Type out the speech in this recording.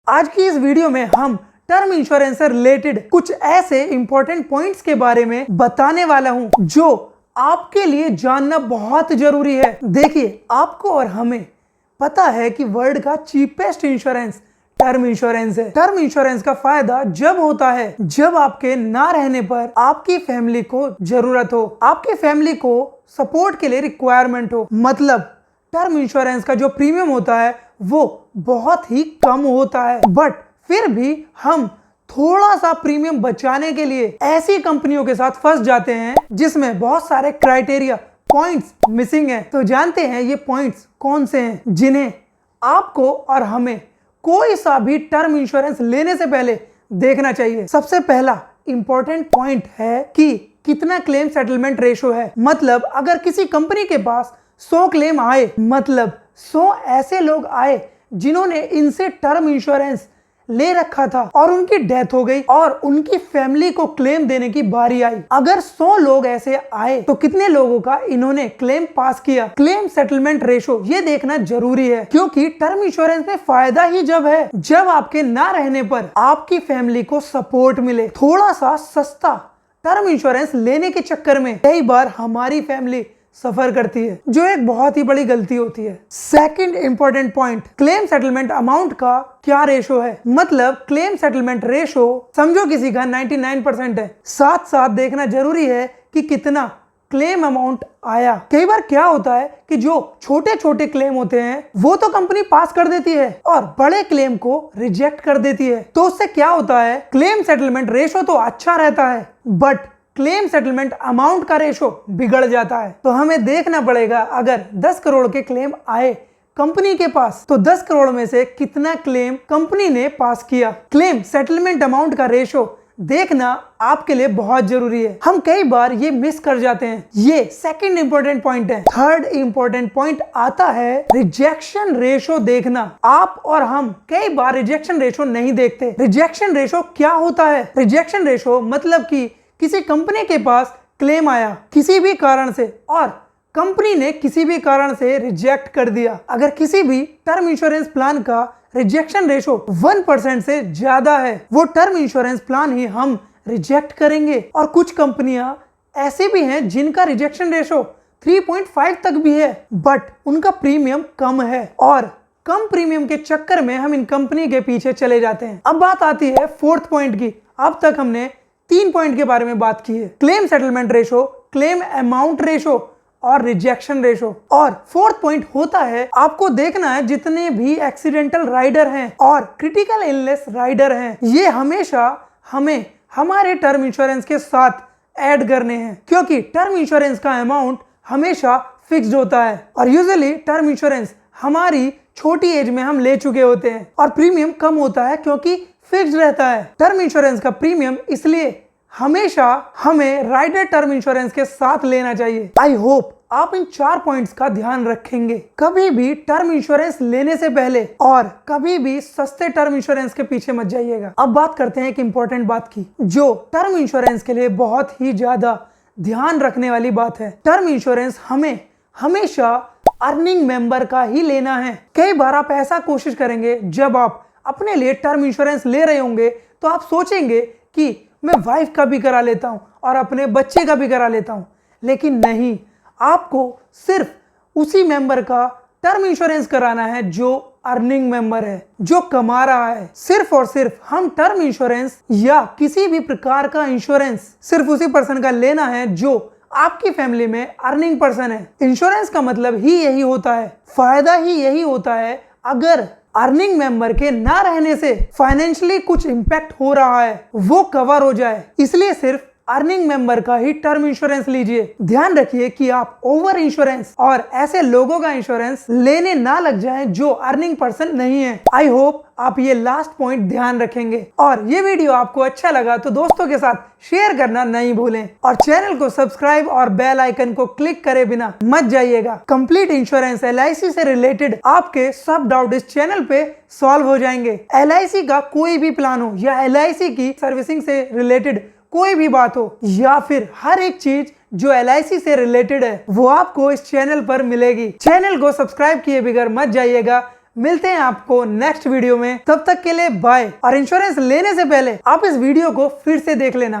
आज की इस वीडियो में हम टर्म इंश्योरेंस से रिलेटेड कुछ ऐसे इंपॉर्टेंट पॉइंट्स के बारे में बताने वाला हूं जो आपके लिए जानना बहुत जरूरी है। देखिए, आपको और हमें पता है कि वर्ल्ड का चीपेस्ट इंश्योरेंस टर्म इंश्योरेंस है। टर्म इंश्योरेंस का फायदा जब होता है जब आपके ना रहने पर आपकी फैमिली को जरूरत हो, आपकी फैमिली को सपोर्ट के लिए रिक्वायरमेंट हो। मतलब टर्म इंश्योरेंस का जो प्रीमियम होता है वो बहुत ही कम होता है, बट फिर भी हम थोड़ा सा प्रीमियम बचाने के लिए ऐसी कंपनियों के साथ फंस जाते हैं जिसमें बहुत सारे क्राइटेरिया पॉइंट्स मिसिंग है। तो जानते हैं ये पॉइंट्स कौन से हैं जिन्हें आपको और हमें कोई सा भी टर्म इंश्योरेंस लेने से पहले देखना चाहिए। सबसे पहला इंपॉर्टेंट पॉइंट है कि कितना क्लेम सेटलमेंट रेशो है। मतलब अगर किसी कंपनी के पास 100 क्लेम आए, मतलब 100 ऐसे लोग आए जिन्होंने इनसे टर्म इंश्योरेंस ले रखा था और उनकी डेथ हो गई और उनकी फैमिली को क्लेम देने की बारी आई। अगर 100 लोग ऐसे आए तो कितने लोगों का इन्होंने क्लेम पास किया। क्लेम सेटलमेंट रेशो ये देखना जरूरी है, क्योंकि टर्म इंश्योरेंस में फायदा ही जब है जब आपके ना रहने पर आपकी फैमिली को सपोर्ट मिले। थोड़ा सा सस्ता टर्म इंश्योरेंस लेने के चक्कर में कई बार हमारी फैमिली सफर करती है, जो एक बहुत ही बड़ी गलती होती है। Second important point, claim settlement amount का क्या रेशो है। मतलब क्लेम सेटलमेंट रेशो समझो किसी का 99% है। साथ साथ देखना जरूरी है कि कितना क्लेम अमाउंट आया। कई बार क्या होता है कि जो छोटे छोटे क्लेम होते हैं वो तो कंपनी पास कर देती है और बड़े क्लेम को रिजेक्ट कर देती है। तो उससे क्या होता है, क्लेम सेटलमेंट रेशो तो अच्छा रहता है बट क्लेम सेटलमेंट अमाउंट का रेशो बिगड़ जाता है। तो हमें देखना पड़ेगा, अगर 10 करोड़ के क्लेम आए कंपनी के पास तो 10 करोड़ में से कितना क्लेम कंपनी ने पास किया। क्लेम सेटलमेंट अमाउंट का रेशो देखना आपके लिए बहुत जरूरी है। हम कई बार ये मिस कर जाते हैं। ये सेकंड इंपॉर्टेंट पॉइंट है। थर्ड इंपॉर्टेंट पॉइंट आता है रिजेक्शन रेशो देखना। आप और हम कई बार रिजेक्शन रेशो नहीं देखते। रिजेक्शन रेशो क्या होता है? रिजेक्शन रेशो मतलब कि किसी कंपनी के पास क्लेम आया किसी भी कारण से और कंपनी ने किसी भी कारण से रिजेक्ट कर दिया। अगर किसी भी टर्म इंश्योरेंस प्लान का रिजेक्शन रेशो 1% से ज्यादा है, वो टर्म इंश्योरेंस प्लान ही हम रिजेक्ट करेंगे। और कुछ कंपनियां ऐसे भी हैं जिनका रिजेक्शन रेशो 3.5 तक भी है, बट उनका प्रीमियम कम है और कम प्रीमियम के चक्कर में हम इन कंपनी के पीछे चले जाते हैं। अब बात आती है फोर्थ पॉइंट की। अब तक हमने 3 पॉइंट के बारे में बात की है, claim settlement ratio, claim amount ratio और रिजेक्शन रेशो। और फोर्थ पॉइंट होता है आपको देखना है जितने भी एक्सीडेंटल राइडर हैं और क्रिटिकल इलनेस राइडर हैं, ये हमेशा हमें हमारे टर्म इंश्योरेंस के साथ ऐड करने हैं, क्योंकि टर्म इंश्योरेंस का अमाउंट हमेशा फिक्स्ड होता है और यूजुअली टर्म इंश्योरेंस हमारी छोटी एज में हम ले चुके होते हैं और प्रीमियम कम होता है क्योंकि फिक्स्ड रहता है। टर्म इंश्योरेंस का प्रीमियम इसलिए हमेशा हमें राइडर टर्म इंश्योरेंस के साथ लेना चाहिए। आई होप आप इन 4 पॉइंट्स का ध्यान रखेंगे कभी भी टर्म इंश्योरेंस लेने से पहले, और कभी भी सस्ते टर्म इंश्योरेंस के पीछे मत जाइएगा। अब बात करते हैं एक इंपॉर्टेंट बात की जो टर्म इंश्योरेंस के लिए बहुत ही ज्यादा ध्यान रखने वाली बात है। टर्म इंश्योरेंस हमें हमेशा अर्निंग मेंबर का ही लेना है। कई बार आप ऐसा कोशिश करेंगे, जब आप अपने लिए टर्म इंश्योरेंस ले रहे होंगे तो आप सोचेंगे कि मैं वाइफ का भी करा लेता हूं और अपने बच्चे का भी करा लेता हूं, लेकिन नहीं, आपको सिर्फ उसी मेंबर का टर्म इंश्योरेंस कराना है जो अर्निंग मेंबर है, जो कमा रहा है। सिर्फ और सिर्फ हम टर्म इंश्योरेंस या किसी भी प्रकार का इंश्योरेंस सिर्फ उसी पर्सन का लेना है जो आपकी फैमिली में अर्निंग पर्सन है। इंश्योरेंस का मतलब ही यही होता है, फायदा ही यही होता है। अगर अर्निंग मेंबर के ना रहने से फाइनेंशियली कुछ इंपैक्ट हो रहा है वो कवर हो जाए, इसलिए सिर्फ अर्निंग मेंबर का ही टर्म इंश्योरेंस लीजिए। ध्यान रखिए कि आप ओवर इंश्योरेंस और ऐसे लोगों का इंश्योरेंस लेने ना लग जाएं जो अर्निंग पर्सन नहीं है। आई होप आप ये लास्ट पॉइंट ध्यान रखेंगे और ये वीडियो आपको अच्छा लगा तो दोस्तों के साथ शेयर करना नहीं भूलें और चैनल को सब्सक्राइब और बेल आइकन को क्लिक करे बिना मत जाइएगा। कंप्लीट इंश्योरेंस LIC से रिलेटेड आपके सब डाउट इस चैनल पे सॉल्व हो जाएंगे। LIC का कोई भी प्लान हो या LIC की सर्विसिंग से रिलेटेड कोई भी बात हो या फिर हर एक चीज जो LIC से रिलेटेड है वो आपको इस चैनल पर मिलेगी। चैनल को सब्सक्राइब किए बगैर मत जाइएगा। मिलते हैं आपको नेक्स्ट वीडियो में, तब तक के लिए बाय। और इंश्योरेंस लेने से पहले आप इस वीडियो को फिर से देख लेना।